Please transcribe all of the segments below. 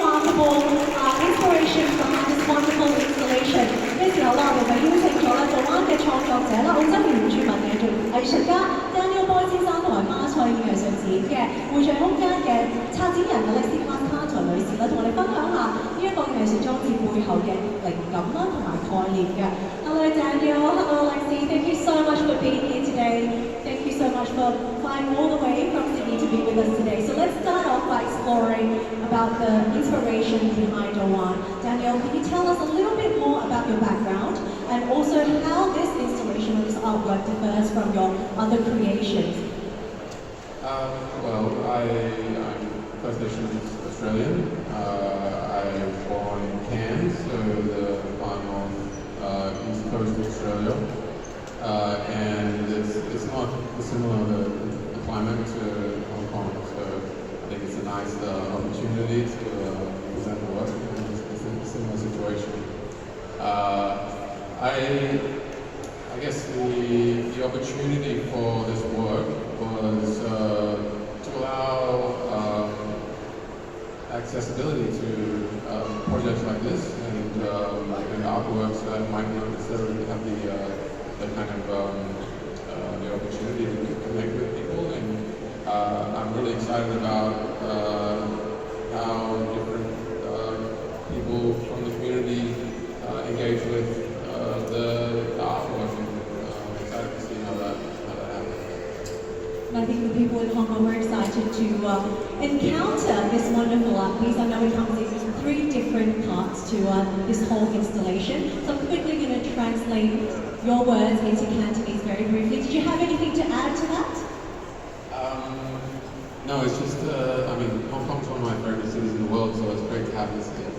remarkable inspiration from this wonderful installation。呢時候啦，我哋邀請咗咧做灣嘅創作者啦，澳洲原住民藝術家 Daniel Boy 先生同埋巴塞爾藝術展嘅匯聚空間嘅策展人 Alexi Carter 女士啦，同我哋分享下呢一個藝術裝置背後嘅靈感啦同埋概念嘅。Hello Daniel, hello Alexi, thank you so much for being here today. Thank you so much for flying all the way from Sydney to be with us today. So let's start off by exploring about the inspiration behind Owan. Daniel, can you tell us a little bit more about your background and also how this installation or this artwork differs from your other creations? Well, I'm First Nations Australian. I was born in Cairns, so the far north east coast of Australia. And it's not dissimilar the climate to Hong Kong, so I think it's a nice opportunity to present the work in a similar situation. I guess the opportunity for this work was to allow accessibility to projects like this and artworks that might not necessarily have the kind of the opportunity to connect with people. And I'm really excited about how different people from the community engage with the artwork, and I'm excited to see how that happens. And I think the people in Hong Kong were excited to encounter this wonderful art piece. I know it comes in 3 different parts to this whole installation. So I'm quickly going to translate your words into Cantonese very briefly. Did you have anything to add to that? No, it's just, I mean, Hong Kong's one of my favorite cities in the world, so it's great to have this here.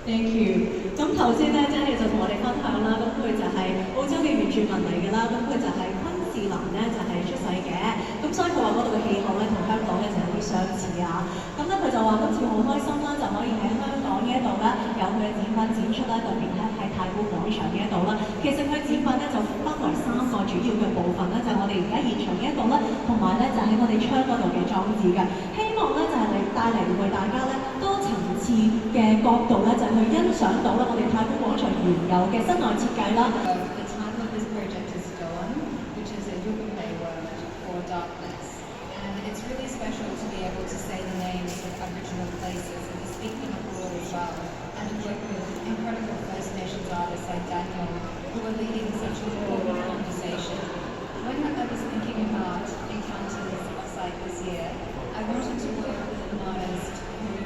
Thank you。咁頭先咧，Daniel 就同我哋分享啦，咁佢就係澳洲嘅原住民嚟㗎啦，咁佢就係昆士蘭咧就係出世嘅，咁所以佢話嗰度嘅氣候咧同香港咧就有啲相似啊。咁咧佢就話今次好開心啦，就可以喺香港呢一度咧有佢嘅展品展出啦，特別咧喺太古廣場呢一度啦。其實佢展品咧就分為3個主要嘅部分啦，就係我哋而家現場呢一度啦，同埋咧就喺我哋窗嗰度嘅裝置嘅。希望咧就係帶嚟為大家咧多層次嘅角度咧，就去欣賞到啦我哋太古廣場原有嘅室內設計啦。The title of this project is Dawn, which is a ukulele word for darkness. And it's really special to be able to say the names of Aboriginal places and to speak them abroad as well. And to work with incredible First Nations artists like Daniel, who are leading such an important conversation. When I was thinking about encounters outside this year, I wanted to work with an artist who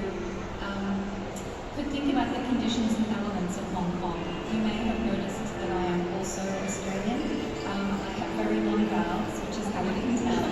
could think about the conditions and elements of Hong Kong. You may have noticed that I am also Australian. I have very long vowels, which is how you can tell.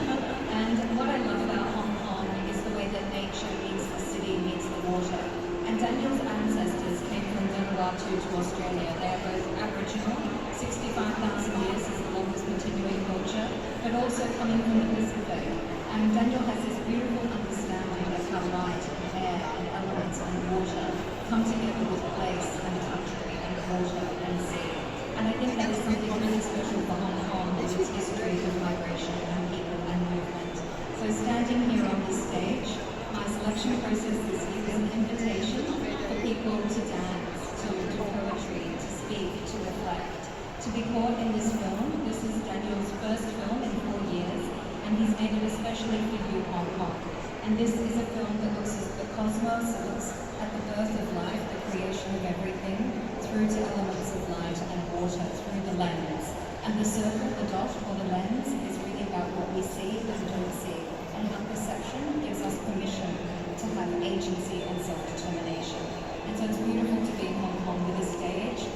And what I love about Hong Kong is the way that nature meets the city, meets the water. And Daniel's ancestors came from Vanuatu to Australia. They are both Aboriginal, 65,000 years is the longest continuing culture, but also coming from the Pacific. And Daniel has this beautiful understanding of how light and air and elements and water come together with place and country and water and sea. And I think that is something really special for Hong Kong in its history of migration and people and movement. So standing here on this stage, my selection process this year is an invitation for people to dance, to do poetry, to speak, to reflect, to be caught in this film. This is Daniel's first film in 4 years, and he's made it especially for you, Hong Kong. And this is a film that looks at the cosmos, it looks at the birth of life, the creation of everything, through to elements of light and water, through the lens. And the circle, the dot, or the lens is really about what we see and don't see. And our perception gives us permission to have agency and self-determination. And so it's beautiful to be in Hong Kong with a stage,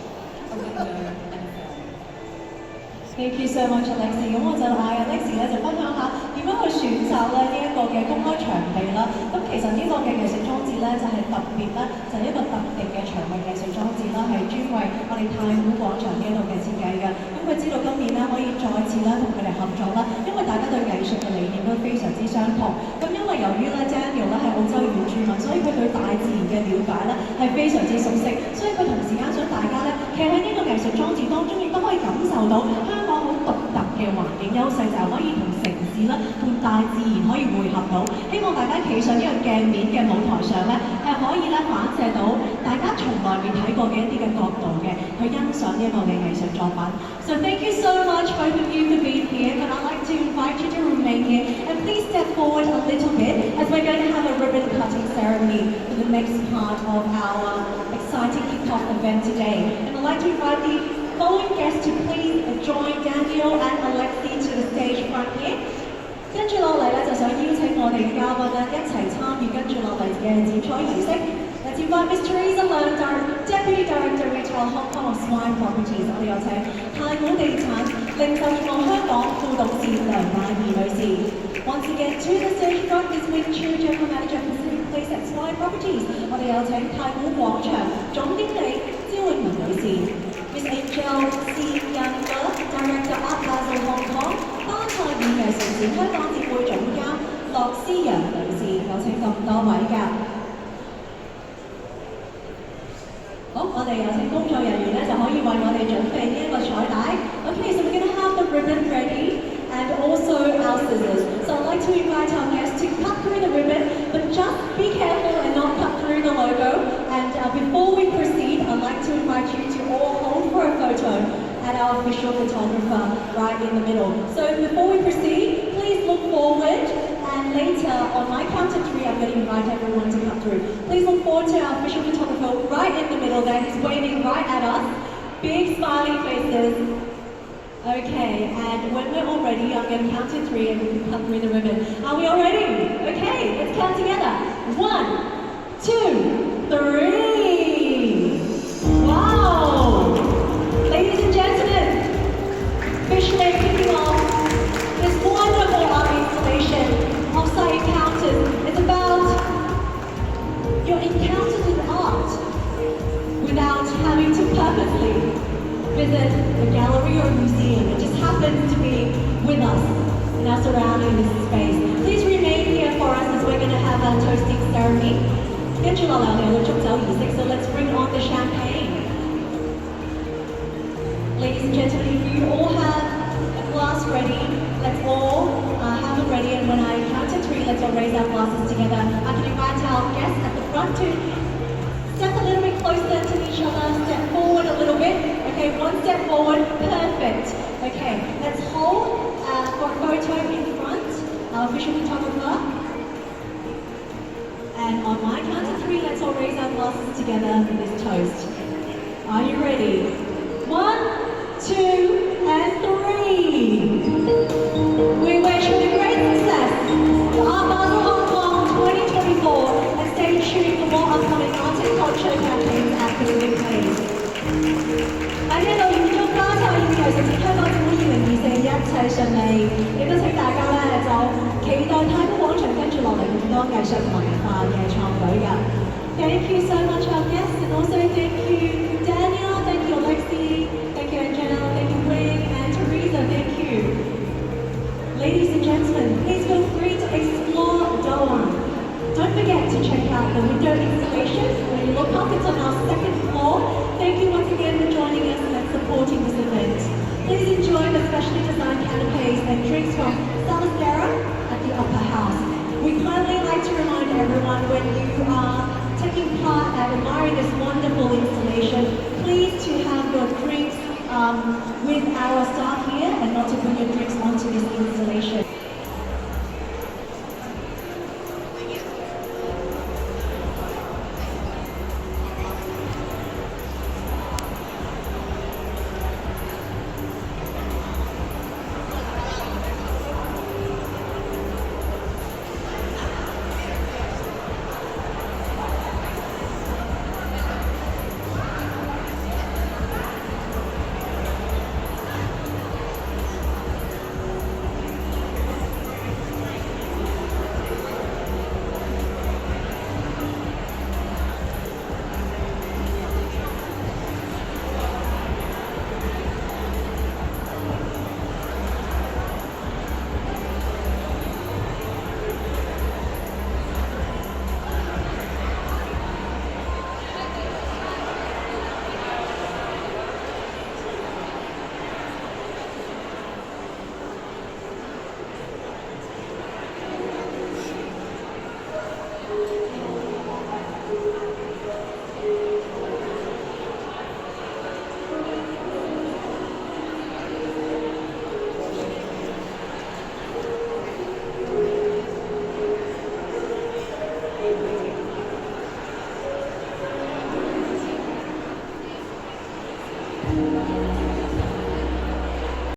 a window, and a film. Thank you so much, Alexi。咁我就嗌 Alexi 咧就分享下點樣去選擇咧呢一個嘅公開場地啦。咁其實呢個嘅藝術裝置咧就係特別咧，就係一個特定嘅場域藝術裝置啦，係專為我哋太古廣場呢一度嘅設計嘅。咁佢知道今年咧可以再次咧同佢哋合作啦，因為大家對藝術嘅理念都非常之相同。咁因為由於咧 Daniel 咧係澳洲原住民，所以佢對大自然嘅了解咧係非常之熟悉，所以佢同時間想大家咧企喺呢個藝術裝置當中，亦都可以感受到香港好獨特嘅環境優勢，就係可以同城市啦、同大自然可以匯合到。希望大家企上呢個鏡面嘅舞台上咧，係可以咧反射睇過嘅一啲嘅角度嘅，去欣賞呢一個嘅藝術作品。So thank you so much both of you for being here, but I'd like to invite you to remain here and please step forward a little bit as we're going to have a ribbon cutting ceremony for the next part of our exciting kick-off event today. And I'd like to invite the following guests to please join Daniel and Alexi to the stage front here. 跟住落嚟咧，就想邀請我哋嘅嘉賓咧一齊參與跟住落嚟嘅剪彩儀式。Let's invite Miss Teresa Leung, Deputy Director Retail Hong Kong of Swine Properties。我哋有請太古地產零售業務香港副董事梁乃儀女士。Once again, to the stage front is Miss Chu, General Manager Pacific Place at Swine Properties。我哋有請太古廣場總經理招永文女士。Miss Angel C. Younger, Director at Basel, Hong Kong。巴塞爾藝術展香港節會總監樂思陽女士，有請咁多位㗎。好，我哋有請工作人員咧就可以為我哋準備呢一個彩帶。Okay, so we're going to have the ribbon ready and also our scissors. So I'd like to invite our guests to cut through the ribbon, but just be careful and not cut through the logo. And before we proceed, I'd like to invite you to all hold for a photo and our official photographer right in the middle. So before we proceed, please look forward and later on my count of three I'm going to invite everyone to come through. Please look forward to our official photographer right in the middle there. He's waving right at us. Big smiling faces. Okay, and when we're all ready, I'm going to count to three and we can cut through the ribbon. Are we all ready? Okay, let's count together. 1, 2, 3. Wow! Ladies and gentlemen, officially kicking off this wonderful art installation, Off-Site Encounters. It's about your encounters with art without having to purposely visit a gallery or a museum. It just happens to be with us in our surrounding this space. Please remain here for us as we're going to have our toasting ceremony. 跟住落嚟我哋有個祝酒儀式, so let's bring on the champagne. Ladies and gentlemen, if you all have a glass ready, let's all have it ready, and when I count to three, let's all raise our glasses together. I can invite our guests at the front to step a little bit closer to each other, step forward a little bit. Okay, one step forward, perfect. Okay, let's hold for a photo in front, our official photographer. And on my count of three, let's all raise our glasses together for this toast. Are you ready? 1, 2, and 3. We wish you a great success for Art Basel Hong Kong 2024 and stay tuned for more upcoming art and culture campaigns at Pacific Place. 喺呢度預祝巴塞爾藝術節香港節會2024一切順利，亦都請大家咧就期待太古廣場跟住落嚟咁多藝術文化嘅創舉㗎。Thank you so much our guests, and also thank you Daniel, thank you Alexi, thank you Angela, thank you Wing and Teresa, thank you. Ladies and gentlemen, please feel free to explore Doan. Don't forget to check out the window installation. When you look up, it's on our second floor. Thank you once again for joining us and supporting this event. Please enjoy the specially designed canapes and drinks from Salastera at the Upper House. We kindly like to remind everyone when you are taking part and admiring this wonderful installation, please to have your drinks with our staff here and not to bring your drinks onto this installation. Thank